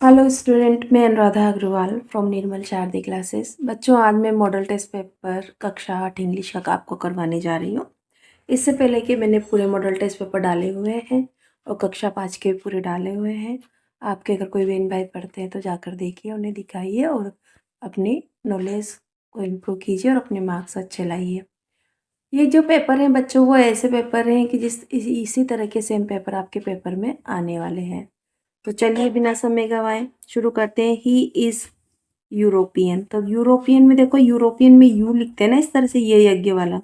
Hello student, मैं Anuradha Agarwal from Nirmal Shardi classes. बच्चों, आज मैं मॉडल टेस्ट पेपर कक्षा 8 इंग्लिश का आपको करवाने जा रही हूँ। इससे पहले कि मैंने पूरे मॉडल टेस्ट पेपर डाले हुए हैं और कक्षा 5 के भी पूरे डाले हुए हैं। आपके अगर कोई बहन भाई पढ़ते हैं तो जाकर देखिए, उन्हें दिखाइए और अपनी नॉलेज को इम्प्रूव कीजिए और अपने मार्क्स अच्छे लाइए। ये जो पेपर हैं बच्चों, वो ऐसे पेपर हैं कि इसी तरह के सेम पेपर आपके पेपर में आने वाले हैं। तो चलिए बिना समय गवाए शुरू करते हैं। He is European. तो यूरोपियन में देखो, यूरोपियन में यू लिखते हैं ना इस तरह से, ये यज्ञ वाला।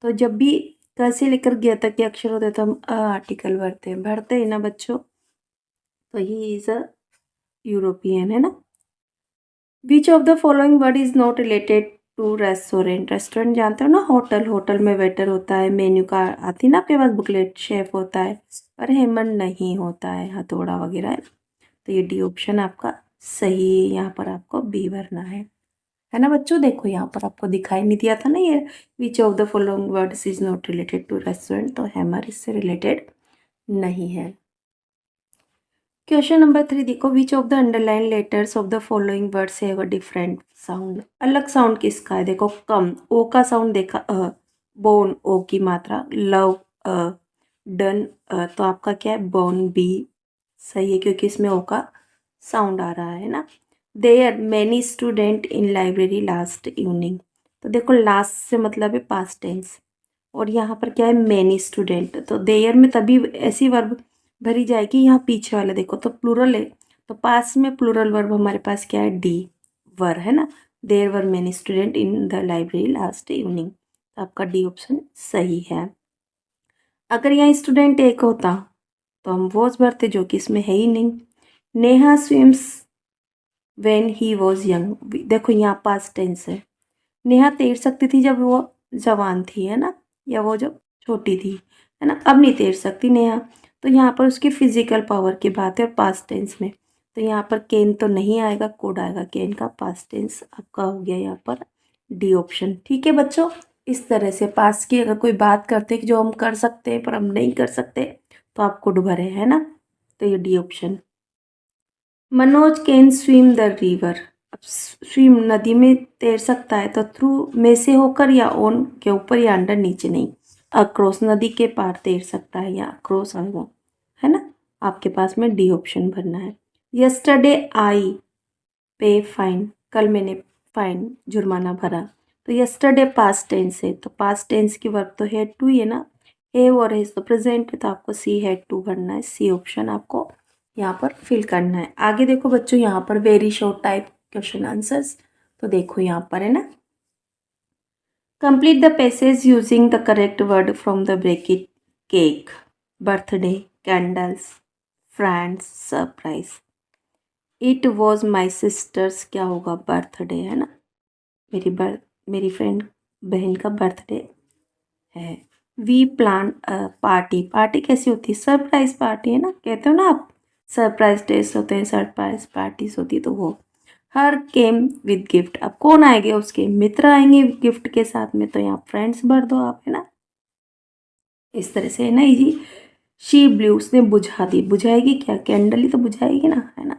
तो जब भी क से लेकर ग तक के अक्षर होते हैं तो हम आर्टिकल भरते हैं ना बच्चों। तो ही इज़ अ यूरोपियन, है ना। Which of the following word is not related to restaurant. Restaurant जानते हो ना, होटल। होटल में वेटर होता है, मेन्यू कार्ड आती है ना आपके पास, बुकलेट, शेफ होता है, पर हेमन नहीं होता है, हथौड़ा वगैरह है। तो ये डी ऑप्शन आपका सही है। यहाँ पर आपको बी भरना है ना बच्चों। देखो यहाँ पर आपको दिखाई नहीं दिया था ना ये, which of the following words is not related to restaurant, तो हैमर इससे रिलेटेड नहीं है। क्वेश्चन नंबर 3 देखो, which of the underline letters of the following words have a different sound. अलग साउंड किसका है? देखो, कम ओ का साउंड देखा, बोन ओ की मात्रा, लव डन तो आपका क्या है, बोन बी सही है, क्योंकि इसमें ओ का साउंड आ रहा है ना। There many student in library last evening. तो देखो, लास्ट से मतलब है पास्ट टेंस, और यहाँ पर क्या है, मैनी स्टूडेंट। तो देयर में तभी ऐसी वर्ब भरी जाएगी, यहाँ पीछे वाला देखो तो प्लूरल है, तो पास में प्लूरल वर्ब हमारे पास क्या है, डी वर, है ना। There were many student in the library last evening, तो आपका डी ऑप्शन सही है। अगर यहाँ स्टूडेंट एक होता तो हम वॉज भरते, जो कि इसमें है ही नहीं। Neha swims when he was young. देखो यहाँ पास्ट टेंस है। नेहा तैर सकती थी जब वो जवान थी, है ना, या वो जब छोटी थी, है ना। अब नहीं तैर सकती नेहा, तो यहाँ पर उसकी फिजिकल पावर की बात है और पास्ट टेंस में। तो यहाँ पर केन तो नहीं आएगा, कोड आएगा केन का। पास्ट टेंस आपका हो गया यहाँ पर डी ऑप्शन। ठीक है बच्चों, इस तरह से पास की अगर कोई बात करते हैं कि जो हम कर सकते हैं पर हम नहीं कर सकते, तो आप कोड भरे, है ना। तो ये D option. Manoj can swim the river. अब स्विम नदी में तैर सकता है, तो थ्रू में से होकर या ऑन के ऊपर या अंडर, नीचे नहीं। अक्रॉस नदी के पार तैर सकता है, या अक्रॉस आएगा, है ना। आपके पास में डी ऑप्शन भरना है। यस्टरडे आई पे फाइन। कल मैंने फाइन जुर्माना भरा। तो यस्टरडे पास्ट टेंस है, तो पास्ट टेंस की वर्ब तो हैड टू ही है ना। हैव और हैज तो प्रेजेंट है, तो आपको सी हैड टू भरना है। सी ऑप्शन आपको यहाँ पर फिल करना है। आगे देखो बच्चों, यहाँ पर very short type question answers. तो देखो यहाँ पर है ना, complete the passage using the correct word from the bracket. Cake, birthday, candles, friends, surprise. It was my sisters, क्या होगा, बर्थडे, है ना। मेरी फ्रेंड बहन का बर्थडे है। We plan party. पार्टी कैसी होती है, सरप्राइज पार्टी, है ना, कहते हो ना आप, सरप्राइज टेस्ट होते हैं, सरप्राइज पार्टीज होती है, तो वो। हर केम विद गिफ्ट। अब कौन आएंगे, उसके मित्र आएंगे गिफ्ट के साथ में, तो यहाँ फ्रेंड्स भर दो आप, है ना। इस तरह से है ना इजी। शी ब्लू, उसने बुझा दी। बुझाएगी क्या, कैंडल ही तो बुझाएगी ना, है ना,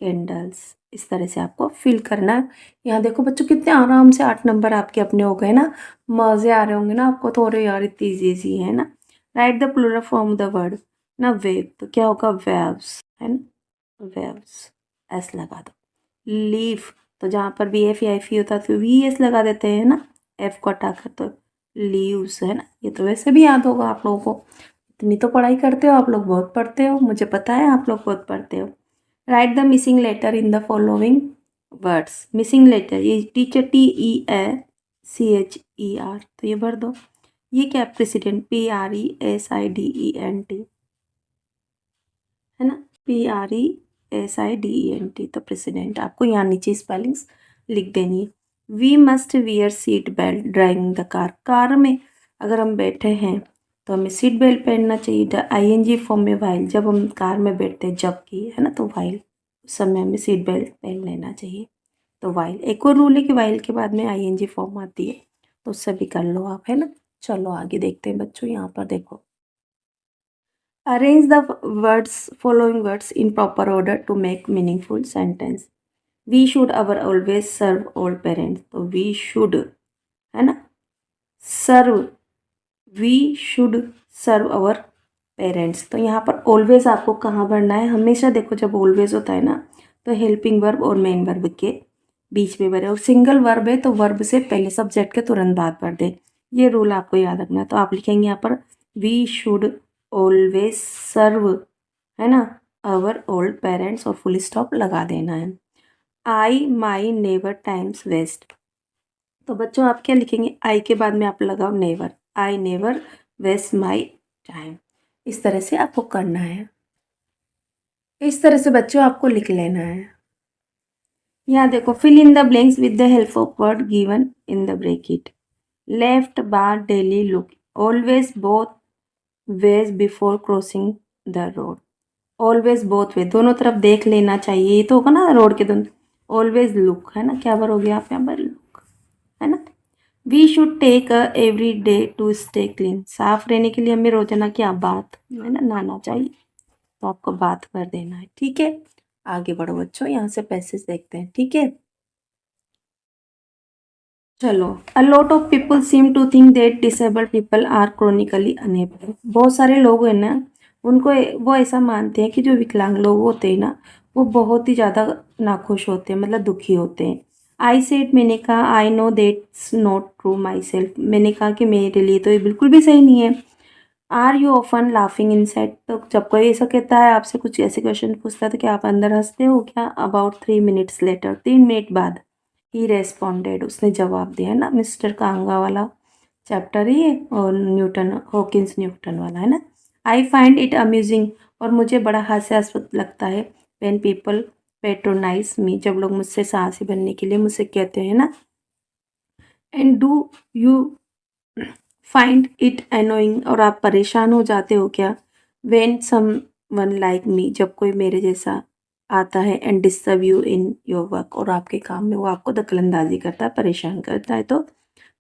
कैंडल्स। इस तरह से आपको फिल करना है। यहाँ देखो बच्चों, कितने आराम से 8 नंबर आपके अपने हो गए ना। मज़े आ रहे होंगे ना आपको, थोड़े यार इतनी ईजी है ना। Write the plural form the word ना, वेव, तो क्या होगा, वेव्स, है ना, वेव्स। एस लगा दो। लीफ, तो जहाँ पर भी एफ या एफ ई होता है तो वी एस लगा देते हैं ना, एफ को हटाकर, तो लीव्स, है ना। ये तो वैसे भी याद होगा आप लोगों को, इतनी तो पढ़ाई करते हो आप लोग, बहुत पढ़ते हो, मुझे पता है आप लोग बहुत पढ़ते हो। Write the missing letter in the following words. Missing letter, ये teacher, T E A C H E R, तो ये भर दो। ये क्या, president, P R E S I D E N T, है ना, P R E S I D E N T, तो प्रेसिडेंट। आपको यहाँ नीचे स्पेलिंग्स लिख देनी है। We must wear seat belt driving the car. Car में अगर हम बैठे हैं तो हमें सीट बेल्ट पहनना चाहिए। आई एन जी फॉर्म में वाइल, जब हम कार में बैठते हैं जब की, है ना, तो वाइल, उस समय हमें सीट बेल्ट पहन लेना चाहिए। तो वाइल। एक और रूल है कि वाइल के बाद में आई एन जी फॉर्म आती है, तो उससे भी कर लो आप, है ना। चलो आगे देखते हैं बच्चों, यहाँ पर देखो, arrange the words following words in proper order to make meaningful sentence. We should our always serve all parents, तो वी शुड, है ना, serve, we should serve our parents. तो यहाँ पर ऑलवेज आपको कहाँ भरना है, हमेशा देखो जब ऑलवेज होता है ना तो हेल्पिंग वर्ब और मेन वर्ब के बीच में भरे, और सिंगल वर्ब है तो वर्ब से पहले सब्जेक्ट के तुरंत बाद भर दे। ये रूल आपको याद रखना है। तो आप लिखेंगे यहाँ पर वी शुड ऑलवेज सर्व, है ना, अवर ओल्ड पेरेंट्स, और फुल स्टॉप लगा देना है। आई माई नेवर टाइम्स वेस्ट, तो बच्चों आप क्या लिखेंगे, आई के बाद में आप लगाओ never, I never waste my time. इस तरह से आपको करना है, इस तरह से बच्चों आपको लिख लेना है। यहाँ देखो, fill in the blanks with the help of word given in the bracket. Left bar daily look, always both ways before crossing the road. Always both way, दोनों तरफ देख लेना चाहिए, ये तो होगा ना रोड के दोनों। ऑलवेज लुक, है ना, क्या बार हो गया आप यहाँ पर लुक, है ना। We should take every day to stay clean, साफ रहने के लिए हमें रोजाना क्या बात, है ना, नहाना चाहिए, तो आपको बात कर देना है। ठीक है, आगे बढ़ो बच्चों, यहाँ से पैसेज देखते हैं। ठीक है, चलो। A lot of people seem to think that disabled people are chronically unable. बहुत सारे लोग हैं ना, उनको वो ऐसा मानते हैं कि जो विकलांग लोग होते हैं ना, वो बहुत ही ज़्यादा नाखुश होते हैं, मतलब दुखी होते हैं। आई सेड, मैंने कहा, I know that's not true my self, मैंने कहा कि मेरे लिए तो ये बिल्कुल भी सही नहीं है। Are you often laughing in set, तो जब कोई ऐसा कहता है आपसे, कुछ ऐसे क्वेश्चन पूछता है, तो क्या आप अंदर हंसते हो क्या। अबाउट 3 मिनट्स लेटर, 3 मिनट बाद, ही रेस्पॉन्डेड, उसने जवाब दिया, है ना। मिस्टर कांगा वाला चैप्टर है ये, और न्यूटन, हॉकिंस न्यूटन वाला, है ना। आई फाइंड इट अम्यूजिंग, और मुझे बड़ा हास्यास्पद लगता है, व्हेन पीपल पेट्रोनाइज मी, जब लोग मुझसे साहसी बनने के लिए मुझसे कहते हैं ना। And do you find it annoying, और आप परेशान हो जाते हो क्या, when someone like me, जब कोई मेरे जैसा आता है, and disturb you in your work, और आपके काम में वो आपको दखलंदाजी करता है, परेशान करता है। तो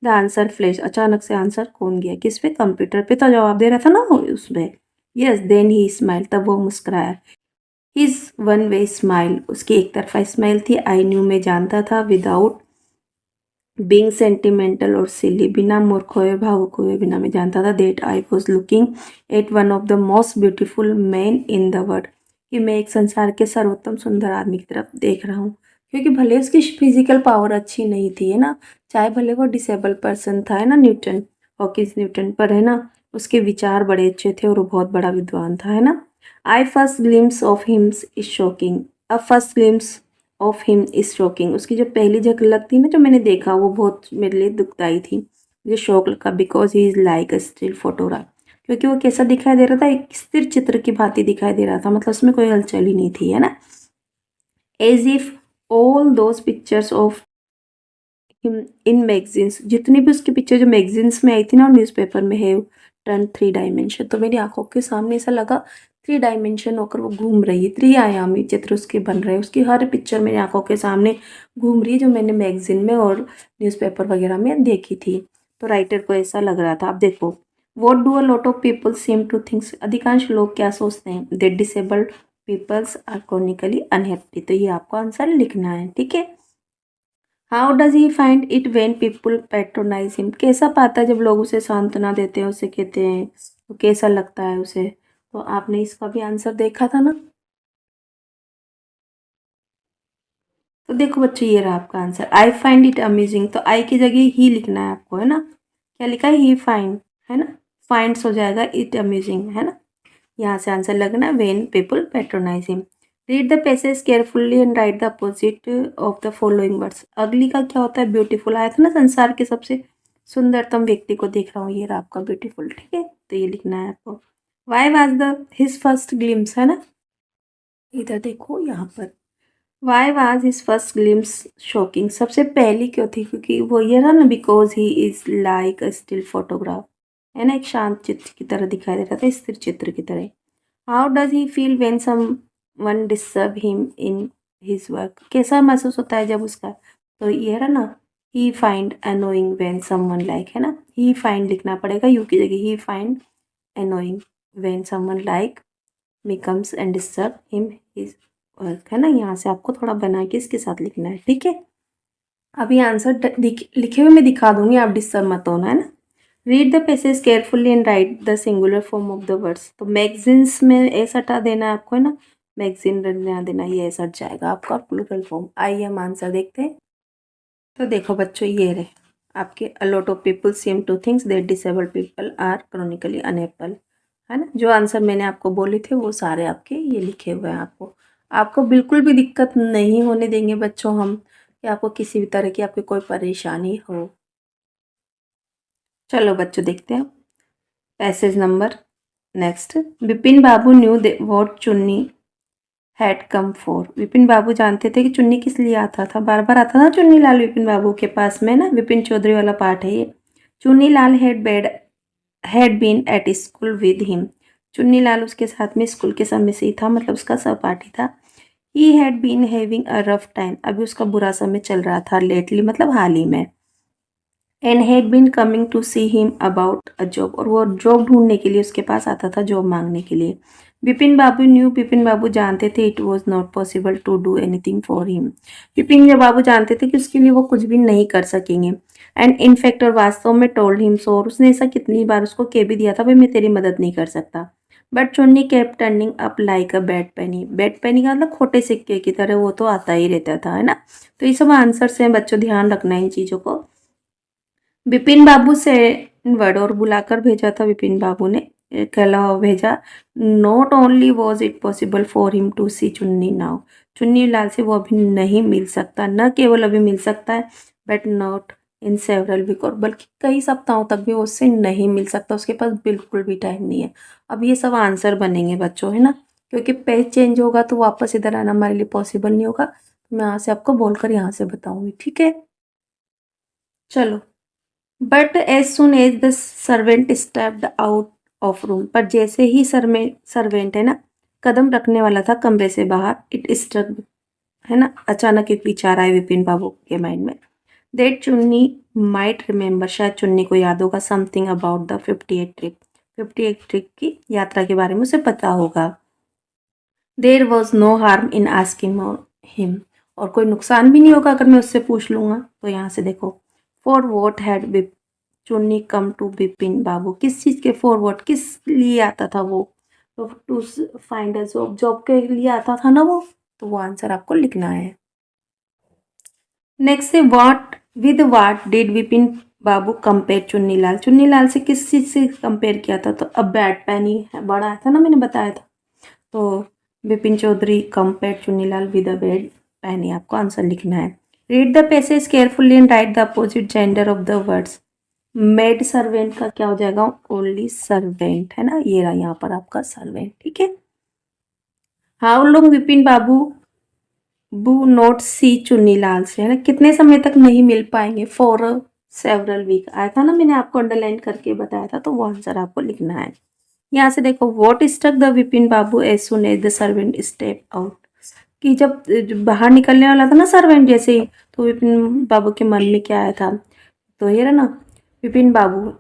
द आंसर फ्लैश, अचानक से आंसर कौन गया, किस पे, कंप्यूटर पे तो जवाब दे रहा था ना वो उसमें। यस, देन ही स्माइल, तब वो मुस्कुराया। हिज वन वे स्माइल, उसकी एक तरफा स्माइल थी। आई न्यू, मैं जानता था, विदाउट बीइंग सेंटिमेंटल और सिली, बिना मूर्ख हुए भावुक हुए बिना, मैं जानता था, that I was looking at one of the most beautiful man in the world, कि मैं एक संसार के सर्वोत्तम सुंदर आदमी की तरफ देख रहा हूँ। क्योंकि भले उसकी फिजिकल पावर अच्छी नहीं थी, है ना, चाहे भले वो डिसेबल पर्सन था, है ना, न्यूटन, हॉकिंस न्यूटन, पर है ना, उसके विचार बड़े अच्छे थे और वो बहुत बड़ा विद्वान था, है ना। I first glimpse of hims is shocking, a first glimpse of him is shocking, उसकी जो पहली झलक थी ना, जो मैंने देखा, वो बहुत मेरे लिए दुखदाई थी, मुझे शौक लगा। Because he is like a still photograph, क्योंकि वो कैसा दिखाई दे रहा था, एक स्थिर चित्र की भांति दिखाई दे रहा था, मतलब उसमें कोई हलचल ही नहीं थी, है ना। As if all those pictures of him in magazines, जितनी भी उसकी पिक्चर जो मैगजीन्स में आई थी ना और न्यूज़पेपर में है, टर्न 3 डायमेंशन, तो मेरी आंखों के सामने ऐसा लगा 3 डायमेंशन होकर वो घूम रही है, त्रिआयामी चित्र उसके बन रहे हैं, उसकी हर पिक्चर मेरी आंखों के सामने घूम रही है, जो मैंने मैगजीन में और न्यूज़पेपर वगैरह में देखी थी। तो राइटर को ऐसा लग रहा था। अब देखो, what do a lot of people seem to thinks, अधिकांश लोग क्या सोचते हैं, that disabled peoples are chronically unhappy, तो ये आपको आंसर लिखना है। ठीक है, how does he find it when people patronize him, कैसा पाता है जब लोग उसे सांत्वना देते हैं, उसे कहते हैं, तो कैसा लगता है उसे। तो आपने इसका भी आंसर देखा था ना। तो देखो बच्चों, ये रहा आपका answer, I find it amazing, तो आई की जगह ही लिखना है आपको, है ना। क्या लिखा है, ही फाइंड, है ना, फाइंड्स हो जाएगा इट अमेजिंग, है ना। यहाँ से आंसर लगना, when people patronize him. Read the passage carefully and write the opposite of the following words. अगली का क्या होता है, ब्यूटीफुल आया था ना, संसार के सबसे सुंदरतम व्यक्ति को देख रहा हूँ, ये रहा आपका ब्यूटीफुल। ठीक है, तो ये लिखना है आपको। Why was the his first glimpse, है ना, इधर देखो यहाँ पर, why was his first glimpse shocking, सबसे पहली क्यों थी, क्योंकि वो ये रहा ना, because he is like a still photograph, है ना, एक शांत चित्र की तरह दिखाई दे रहा था, स्थिर चित्र की तरह। How does he feel when someone disturb him in his work, कैसा महसूस होता है जब उसका, तो ये है ना, he find annoying when someone like, है ना, ही फाइंड लिखना पड़ेगा, यू की जगह he find annoying. When someone like me comes and disturb him his work, है ना। यहाँ से आपको थोड़ा बना के इसके साथ लिखना है, ठीक है। अभी आंसर लिखे हुए मैं दिखा दूंगी, आप डिस्टर्ब मत होना, है ना। Read the passage carefully and write the singular form of the words. तो मैगजीन्स में एस हटा देना है आपको, है ना। मैगजीन रहना देना, ये एस हट जाएगा आपका, प्लूरल फॉर्म। आइए हम आंसर देखते हैं। तो देखो बच्चों, ये रहे आपके, a lot of people seem to thinks that disabled people are chronically unable, है ना। जो आंसर मैंने आपको बोले थे वो सारे आपके ये लिखे हुए हैं। आपको आपको बिल्कुल भी दिक्कत नहीं होने देंगे बच्चों हम, कि आपको किसी भी तरह की आपकी कोई परेशानी हो। चलो बच्चों देखते हैं passage number next. Vipin Babu knew what चुन्नी had come for. Vipin Babu जानते थे कि चुन्नी किस लिए आता था, बार बार आता था चुन्नी लाल विपिन बाबू के पास में ना। विपिन चौधरी वाला पार्ट है ये। Chunni Lal had been at school with him. Chunni Lal उसके साथ में स्कूल के समय से ही था, मतलब उसका सहपाठी था। He had been having a rough time, अभी उसका बुरा समय चल रहा था, लेटली मतलब हाल ही में। And had been coming to see him about a job, और वो जॉब ढूंढने के लिए उसके पास आता था, जॉब मांगने के लिए। विपिन बाबू न्यू, विपिन बाबू जानते थे it was not possible to do anything for him. Vipin Babu जानते थे कि उसके लिए वो कुछ भी नहीं कर सकेंगे। एंड इनफैक्ट, और वास्तव में टोल्ड हिम सो, और उसने ऐसा कितनी बार उसको कह भी दिया था, भाई मैं तेरी मदद नहीं कर सकता। But Chunni kept turning up like a bad penny. Bad penny का मतलब खोटे सिक्के की तरह वो तो आता ही रहता था, है ना। तो ये सब आंसर्स हैं बच्चों, ध्यान रखना इन चीज़ों को। विपिन बाबू से वर्ड, और बुलाकर भेजा था विपिन बाबू ने, कहला भेजा। Not only was it possible for him to see Chunni now, Chunni Lal से वो अभी नहीं मिल सकता, न केवल अभी मिल सकता है, but not in several week, और बल्कि कई सप्ताहों तक भी वो उससे नहीं मिल सकता, उसके पास बिल्कुल भी टाइम नहीं है। अब ये सब आंसर बनेंगे बच्चों, है ना, क्योंकि पेज चेंज होगा तो वापस इधर आना हमारे लिए पॉसिबल नहीं होगा। मैं यहाँ से आपको बोलकर यहाँ से बताऊंगी, ठीक है। चलो। But as soon as the servant stepped out of room, पर जैसे ही सर्वेंट है ना कदम रखने वाला था कमरे से बाहर, इट स्ट्रक, है ना, अचानक एक विचार आया विपिन बाबू के माइंड में। दैट चुन्नी माइट रिमेंबर, शायद चुन्नी को याद होगा, something about the 58 trip, 58 trip की यात्रा के बारे में उसे पता होगा। There was no harm in asking him, और कोई नुकसान भी नहीं होगा अगर मैं उससे पूछ लूँगा। तो यहाँ से देखो, फॉर वॉट हैड चुन्नी कम टू विपिन बाबू, किस चीज़ के फॉर वॉट, किस लिए आता था वो, तो to find a job, job के लिए आता था ना वो। तो वो आंसर आपको लिखना है। नेक्स्ट है what, with what did Vipin Babu compare Chunni Lal, Chunni Lal से किस चीज़ से कंपेयर किया था, तो अब बैड पैनी बड़ा आया था ना, मैंने बताया था। तो Vipin Chaudhary compare Chunnilal with a bad penny, आपको आंसर लिखना है। Read the passage carefully and write the opposite gender of the words. Maid servant का क्या हो जाएगा, ओनली सर्वेंट, है ना, ये रहा यहाँ पर आपका सर्वेंट, ठीक है। हाउ लॉन्ग विपिन बाबू बू नॉट सी चुन्नीलाल से, है ना, कितने समय तक नहीं मिल पाएंगे, फॉर सेवरल वीक आया था ना, मैंने आपको अंडरलाइन करके बताया था, तो वो आंसर आपको लिखना है। यहाँ से देखो, what struck the Vipin Babu as soon as the servant step out, कि जब बाहर निकलने वाला था ना सर्वेंट जैसे ही, तो विपिन बाबू के मन में क्या आया था, तो ये रहा ना, Vipin Babu,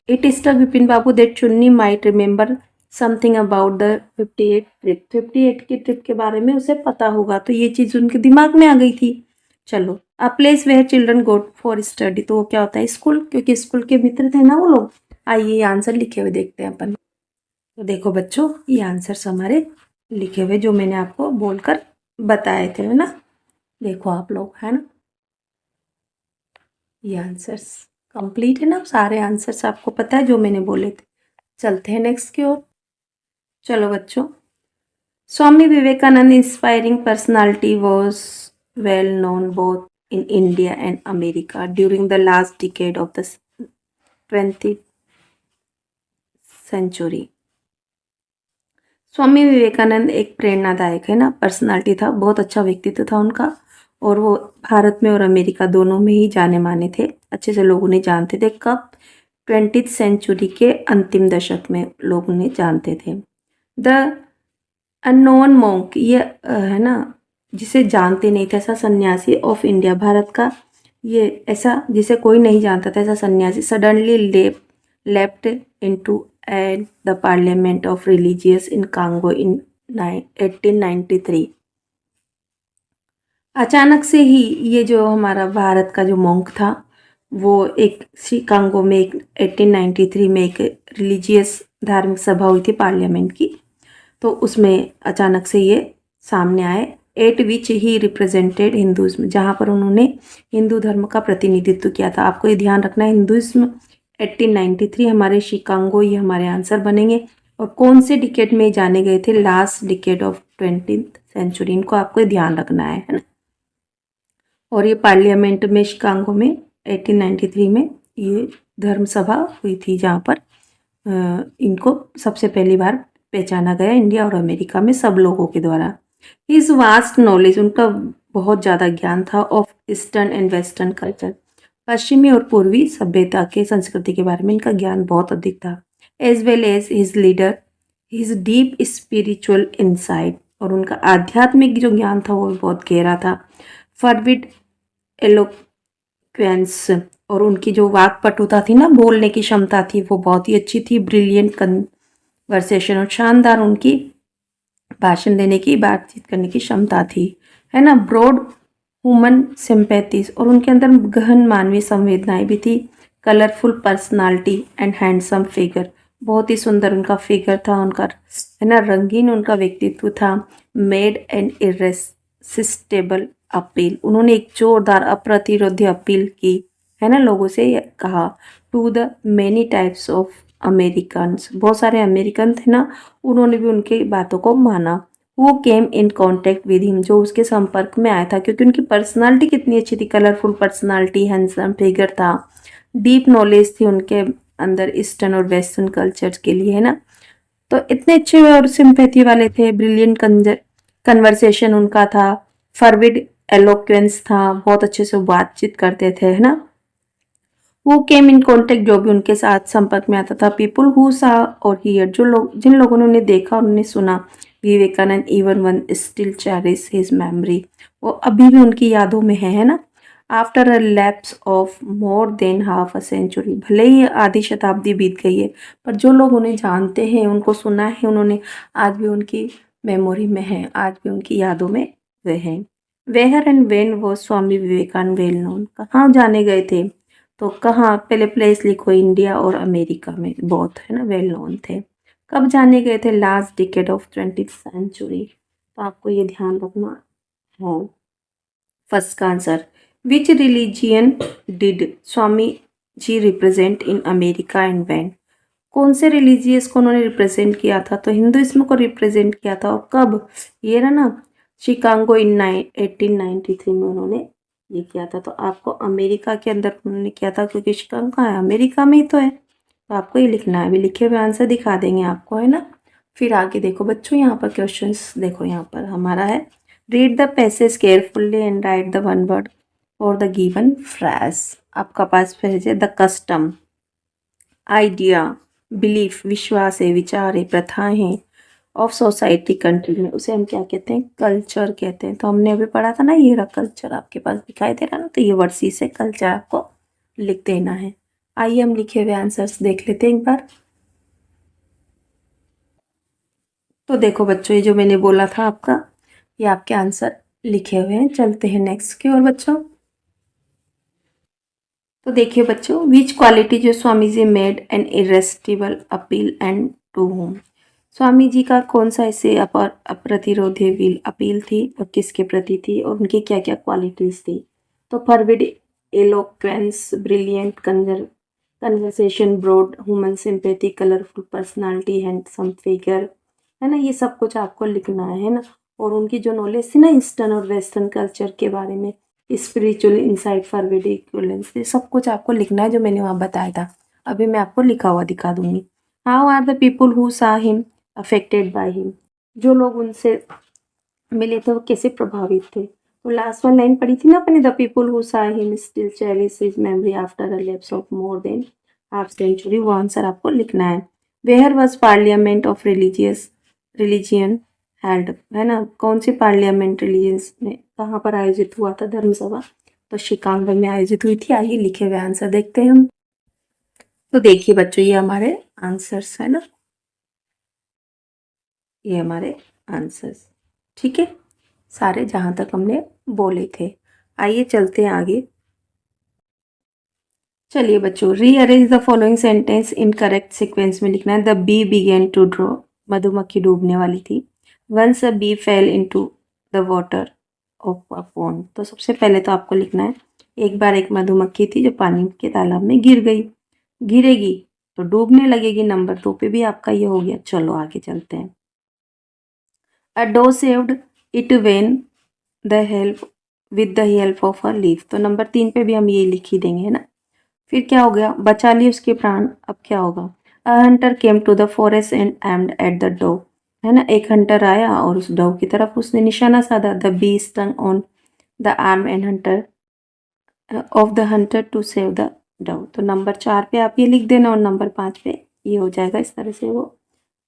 it struck Vipin Babu that Chunni might remember something about the 58 trip, 58 की ट्रिप के बारे में उसे पता होगा, तो ये चीज़ उनके दिमाग में आ गई थी। चलो, a place where children go for study, तो वो क्या होता है, स्कूल, क्योंकि स्कूल के मित्र थे ना वो लोग। आइए आंसर लिखे हुए देखते हैं अपन। तो देखो बच्चों, ये आंसर्स हमारे लिखे हुए जो मैंने आपको बोलकर बताए थे, है ना, देखो आप लोग, है ना, ये आंसर्स कंप्लीट है ना, सारे आंसर्स आपको पता है जो मैंने बोले थे। चलते हैं नेक्स्ट की ओर। चलो बच्चों, Swami Vivekananda inspiring personality was well known both in India and America during the last decade of the 20th century. Swami Vivekananda एक प्रेरणादायक, है ना, पर्सनालिटी था, बहुत अच्छा व्यक्तित्व था उनका, और वो भारत में और अमेरिका दोनों में ही जाने माने थे, अच्छे से लोग उन्हें जानते थे। कब, 20th सेंचुरी के अंतिम दशक में लोग उन्हें जानते थे। द अननोन मॉन्क, ये है ना, जिसे जानते नहीं थे, ऐसा सन्यासी ऑफ इंडिया, भारत का, ये ऐसा जिसे कोई नहीं जानता था, ऐसा सन्यासी, suddenly left into and the Parliament of Religious in Congo in 1893। अचानक से ही ये जो हमारा भारत का जो मॉन्क था वो एक शिकागो में एक 1893 में एक रिलीजियस धार्मिक सभा हुई थी पार्लियामेंट की, तो उसमें अचानक से ये सामने आए। एट विच ही रिप्रेजेंटेड हिंदुज़्म, जहाँ पर उन्होंने हिंदू धर्म का प्रतिनिधित्व किया था। आपको ये ध्यान रखना है, हिंदुज़्म 1893 हमारे शिकागो, ये हमारे आंसर बनेंगे। और कौन से डिकेड में जाने गए थे? Last decade of 20th century, इनको आपको ध्यान रखना है ना। और ये पार्लियामेंट में शिकागो में 1893 में ये धर्म सभा हुई थी, जहाँ पर इनको सबसे पहली बार पहचाना गया इंडिया और अमेरिका में सब लोगों के द्वारा। इस वास्ट नॉलेज, उनका बहुत ज़्यादा ज्ञान था of eastern and western culture, पश्चिमी और पूर्वी सभ्यता के संस्कृति के बारे में इनका ज्ञान बहुत अधिक था। As well as his leader his deep spiritual insight, और उनका आध्यात्मिक जो ज्ञान था वो बहुत गहरा था। फॉरविड एलोक्वेंस, और उनकी जो वाक्पटुता थी ना, बोलने की क्षमता थी, वो बहुत ही अच्छी थी। ब्रिलियंट कन्वर्सेशन, और शानदार उनकी भाषण देने की, बातचीत करने की क्षमता थी, है ना। ब्रॉड ह्यूमन सिंपैथीज, और उनके अंदर गहन मानवीय संवेदनाएं भी थी। Colourful personality and handsome figure, बहुत ही सुंदर उनका फिगर था, उनका है ना, रंगीन उनका व्यक्तित्व था। मेड एन इरेसिस्टेबल अपील, उन्होंने एक जोरदार अप्रतिरोध्य अपील की, है ना, लोगों से कहा। To the many types of Americans, बहुत सारे अमेरिकन थे ना, उन्होंने भी उनकी बातों को माना। वो केम इन कॉन्टेक्ट विद हिम, जो उसके संपर्क में आया था, क्योंकि उनकी पर्सनालिटी कितनी अच्छी थी, कलरफुल पर्सनालिटी, हैंडसम फिगर था, डीप नॉलेज थी उनके अंदर ईस्टर्न और वेस्टर्न कल्चर्स के लिए, है ना। तो इतने अच्छे और सिंपैथी वाले थे। ब्रिलियंट कन्वर्सेशन उनका था। फॉरविड एलोक्वेंस था, बहुत अच्छे से बातचीत करते थे, है ना। वो केम इन कॉन्टेक्ट, जो भी उनके साथ संपर्क में आता था। पीपल हु सा और हियर, जो लोग, जिन लोगों ने उन्हें देखा और उन्हें सुना। Vivekananda even one still cherish his memory, वो अभी भी उनकी यादों में है ना। After a lapse of more than half a century, भले ही आधी शताब्दी बीत गई है, पर जो लोग उन्हें जानते हैं, उनको सुना है उन्होंने, आज भी उनकी मेमोरी में है, आज भी उनकी यादों में वे हैं। वेयर एंड वेन वो स्वामी विवेकानंद वेल नोन, कहाँ जाने गए थे? तो कहाँ, पहले प्लेस लिखो, इंडिया और अमेरिका में बहुत, है ना, वेल नोन थे। कब जाने गए थे? Last decade of 20th century, तो आपको ये ध्यान रखना है। फर्स्ट का answer, which religion did Swami ji represent in America and when, कौन से रिलीजियस को उन्होंने रिप्रेजेंट किया था? तो हिंदुइज्म को रिप्रेजेंट किया था। और कब? ये रहा ना, शिकागो इन 1893 में उन्होंने ये किया था। तो आपको अमेरिका के अंदर उन्होंने किया था, क्योंकि शिकागो कहाँ है? अमेरिका में ही तो है। तो आपको ये लिखना है, अभी लिखे हुए आंसर दिखा देंगे आपको, है ना। फिर आगे देखो बच्चों, यहाँ पर क्वेश्चंस देखो, यहाँ पर हमारा है, read the passage carefully and write the one word और द गिवन फ्रेज। आपका पास फ्रेज है, द कस्टम, आइडिया, बिलीफ, विश्वास है, विचार है, प्रथाएं हैं ऑफ सोसाइटी कंट्री में, उसे हम क्या कहते हैं? कल्चर कहते हैं। तो हमने अभी पढ़ा था ना, ये रहा कल्चर, आपके पास दिखाई दे रहा ना, तो ये वर्ड सी से कल्चर आपको लिख देना है। आइए हम लिखे हुए आंसर्स देख लेते हैं एक बार। तो देखो बच्चों, ये जो मैंने बोला था आपका, ये आपके आंसर लिखे हुए हैं। चलते हैं नेक्स्ट की ओर बच्चों। तो देखिए बच्चों, विच क्वालिटी जो Swami ji made an irresistible appeal and to whom, Swami ji का कौन सा ऐसे अप्रतिरोधी अपील थी और किसके प्रति थी, और उनकी क्या क्या क्वालिटीज थी? तो fervid eloquence, brilliant conversation, broad human sympathy, colourful personality, handsome figure, है ना। ये सब कुछ आपको लिखना है ना। और उनकी जो नॉलेज थी ना ईस्टर्न और वेस्टर्न कल्चर के बारे में, स्पिरिचुअल इंसाइट, फॉरविड इक्वलेंस, ये सब कुछ आपको लिखना है जो मैंने वहाँ बताया था। अभी मैं आपको लिखा हुआ दिखा दूंगी। How are the people who saw him affected by him, जो लोग उनसे मिले थे वो कैसे प्रभावित थे? तो लास्ट वन लाइन पढ़ी थी ना अपने, the people who saw him still cherish his memory after a lapse of more than half century, वो आंसर आपको लिखना है। Where was parliament of religion held, है ना, कौन सी पार्लियामेंट रिलीजियंस में कहाँ पर आयोजित हुआ था धर्म सभा? तो शिकागो में आयोजित हुई थी। आइए लिखे हुए आंसर देखते हैं हम। तो देखिए बच्चों, ये हमारे आंसर्स है ना, ये हमारे आंसर्स। ठीक है, सारे जहाँ तक हमने बोले थे। आइए चलते हैं आगे। चलिए बच्चों, rearrange the following sentence in correct sequence में लिखना है। The bee begin to draw, मधुमक्खी डूबने वाली थी। Once a bee fell into the water of a pond, तो सबसे पहले तो आपको लिखना है एक बार एक मधुमक्खी थी जो पानी के तालाब में गिर गई। गिरेगी तो डूबने लगेगी, नंबर 2 पे भी आपका ये हो गया। चलो आगे चलते हैं। A doe saved it when the help with the help of a leaf, तो नंबर 3 पे भी हम ये लिख ही देंगे, है ना। फिर क्या हो गया, बचा लिए उसके प्राण। अब क्या होगा, a hunter came to the forest and aimed at the doe, है ना। एक हंटर आया और उस डो की तरफ उसने निशाना साधा। The bee stung on the arm and hunter of the hunter to save the doe, तो नंबर 4 पे आप ये लिख देना और नंबर 5 पे ये हो जाएगा। इस तरह से वो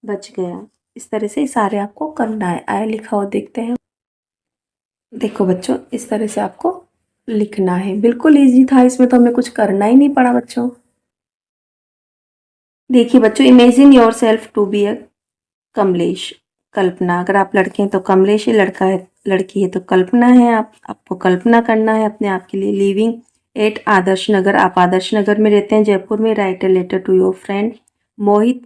बच गया। इस तरह से सारे आपको करना है। आया लिखा हो देखते हैं। देखो बच्चों, इस तरह से आपको लिखना है। बिल्कुल इजी था, इसमें तो हमें कुछ करना ही नहीं पड़ा बच्चों। देखिए बच्चों, imagine yourself to be a Kamlesh, कल्पना। अगर आप लड़के हैं तो कमलेश है, लड़का है लड़की है तो कल्पना है। आपको कल्पना करना है अपने आप के लिए। लिविंग एट आदर्श नगर, आप आदर्श नगर में रहते हैं जयपुर में। Write a letter to your friend Mohit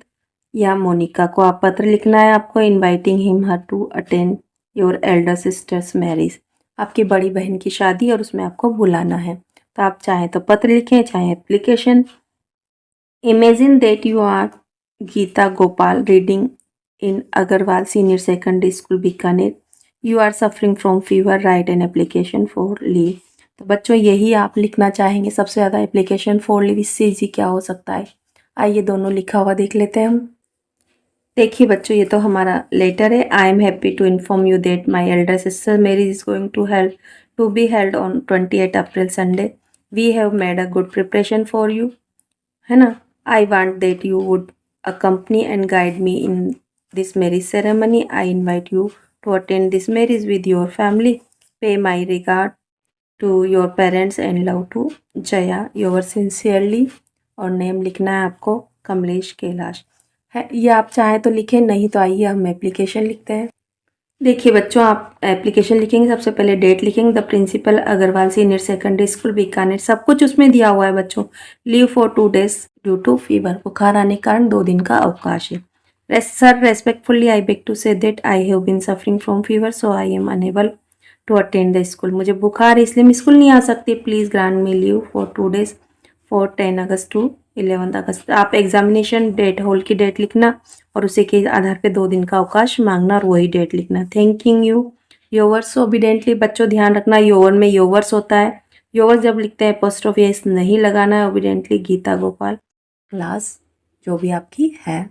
या मोनिका को आप पत्र लिखना है आपको। Inviting him her to attend your elder sister's marriage, आपकी बड़ी बहन की शादी और उसमें आपको बुलाना है। तो आप चाहे तो पत्र लिखें, चाहे application. Imagine that you are Geeta Gopal reading in Agarwal Senior Secondary School, Bikaner. You are suffering from fever. Write an application for leave. तो बच्चों यही आप लिखना चाहेंगे सबसे ज़्यादा, एप्लीकेशन फॉर लीव। इससे इजी क्या हो सकता है। आइए दोनों लिखा हुआ देख लेते हैं हम। देखिए बच्चों, ये तो हमारा लेटर है। I am happy to inform you that my elder sister marriage is going to be held on 28 April Sunday. We have made a good preparation for you, है ना। I want that you would accompany and guide me in this marriage ceremony. I invite you to attend this marriage with your family. Pay my regard to your parents and love to Jaya. Yours sincerely, और name लिखना है आपको कमलेश कैलाश, है। ये आप चाहें तो लिखें, नहीं तो आइए हम एप्लीकेशन लिखते हैं। देखिए बच्चों, आप एप्लीकेशन लिखेंगे, सबसे पहले डेट लिखेंगे। The principal Agarwal senior secondary school Bikaner, सब कुछ उसमें दिया हुआ है बच्चों। Leave for 2 days due to fever, बुखार आने के कारण 2 दिन का अवकाश है। Sir respectfully I beg to say that I have been suffering from fever so I am unable to attend the school, मुझे बुखार है इसलिए मैं स्कूल नहीं आ सकती। Please grant me leave for 2 days for 10 August to 11 अगस्त। आप examination date, hall की डेट लिखना और उसी के आधार पे 2 दिन का अवकाश मांगना और वही डेट लिखना। थैंकिंग यू योवर्स ओबीडेंटली, बच्चों ध्यान रखना योवर में योवर्स होता है। योवर्स जब लिखते हैं एपोस्ट्रोफी एस नहीं लगाना है। ओबीडेंटली गीता गोपाल, क्लास जो भी आपकी है।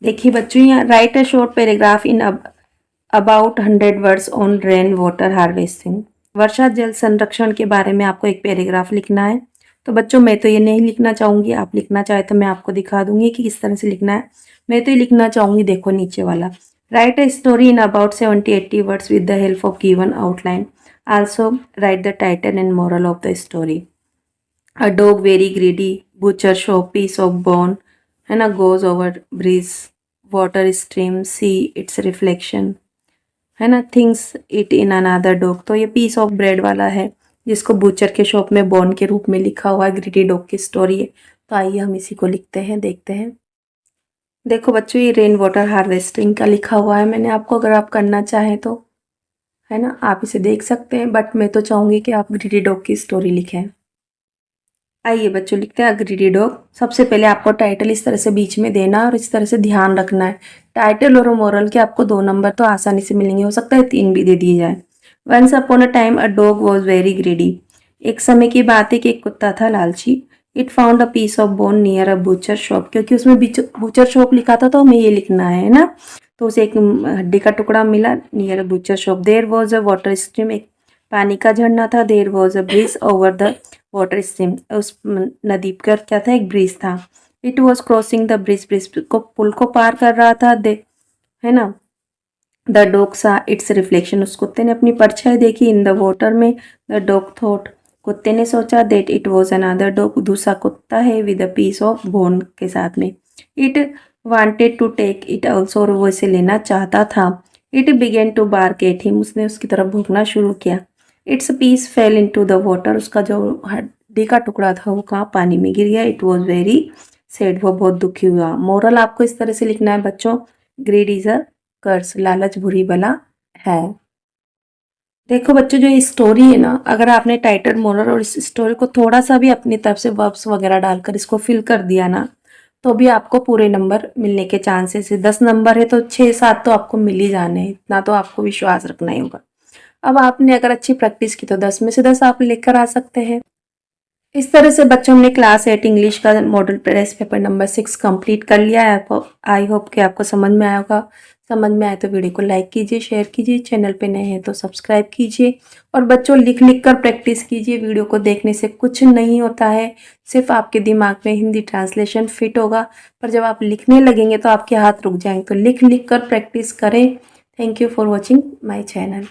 देखिए बच्चों, यहाँ write a short paragraph in about 100 words on rain water harvesting, वर्षा जल संरक्षण के बारे में आपको एक पैराग्राफ लिखना है। तो बच्चों मैं तो ये नहीं लिखना चाहूँगी, आप लिखना चाहे तो मैं आपको दिखा दूंगी कि किस तरह से लिखना है। मैं तो ये लिखना चाहूँगी, देखो नीचे वाला, right a story in about 70-80 words with the help of given outline. Also right the title and moral of the story. A dog very greedy, butcher shop piece of bone, है ना, goes over bridge, water stream, see its reflection, है ना, things it in another dog. तो ये piece of bread वाला है जिसको butcher के शॉप में बॉन के रूप में लिखा हुआ है। ग्रीडी डॉग की स्टोरी है। तो आइए हम इसी को लिखते हैं, देखते हैं। देखो बच्चों, ये रेन वाटर हार्वेस्टिंग का लिखा हुआ है मैंने आपको, अगर आप करना चाहें तो, है ना, आप इसे देख सकते हैं। बट मैं तो चाहूँगी कि आप ग्रीडी डॉग की स्टोरी लिखें। आइए बच्चों लिखते हैं ग्रीडी डॉग। सबसे पहले आपको टाइटल इस तरह से बीच में देना और इस तरह से ध्यान रखना है। टाइटल और मोरल के आपको 2 नंबर तो आसानी से मिलेंगे, हो सकता है 3 भी दे दिए जाए। Once upon a time a dog was very greedy, एक समय की बात है कि एक कुत्ता था लालची। It found a piece of bone near a butcher shop, क्योंकि उसमें बूचर शॉप लिखा था तो हमें ये लिखना है ना। तो उसे एक हड्डी का टुकड़ा मिला near a butcher shop. There was a water stream, एक पानी का झरना था। There was a bridge over the water stream, उस नदी पर क्या था, एक ब्रिज था। It was crossing the bridge, bridge को पुल को पार कर रहा था, दे, है ना। The dog saw its reflection, उस कुत्ते ने अपनी परछाई देखी इन द वाटर में। द डॉग थॉट, कुत्ते ने सोचा that it was another dog, दूसरा कुत्ता है with a piece of bone के साथ में। It wanted to take it also, और वो इसे लेना चाहता था। It began to bark at him, उसने उसकी तरफ भौंकना शुरू किया। Its piece fell in to the water, उसका जो हड्डी का टुकड़ा था वो कहाँ पानी में गिर गया। इट वॉज वेरी सैड, वो बहुत दुखी हुआ। मोरल आपको इस तरह से लिखना है बच्चों, ग्रीड इज अ कर्स, लालच बुरी बला है। देखो बच्चों, जो ये स्टोरी है ना, अगर आपने टाइटल, मोरल और इस स्टोरी को थोड़ा सा भी अपनी तरफ से वर्ब्स वगैरह डालकर इसको फिल कर दिया ना, तो भी आपको पूरे नंबर मिलने के चांसेस है। 10 नंबर है तो 6-7 तो आपको मिल ही जाने हैं, इतना तो आपको विश्वास रखना ही होगा। अब आपने अगर अच्छी प्रैक्टिस की तो 10 में से 10 आप लेकर आ सकते हैं। इस तरह से बच्चों, हमने क्लास 8 इंग्लिश का model test paper number 6 complete कर लिया है। आपको, आई होप कि आपको समझ में आया होगा। समझ में आए तो वीडियो को लाइक कीजिए, शेयर कीजिए, चैनल पे नए हैं तो सब्सक्राइब कीजिए। और बच्चों, लिख लिख कर प्रैक्टिस कीजिए, वीडियो को देखने से कुछ नहीं होता है, सिर्फ आपके दिमाग में हिंदी ट्रांसलेशन फिट होगा, पर जब आप लिखने लगेंगे तो आपके हाथ रुक जाएंगे। तो लिख लिख कर प्रैक्टिस करें। Thank you for watching my channel.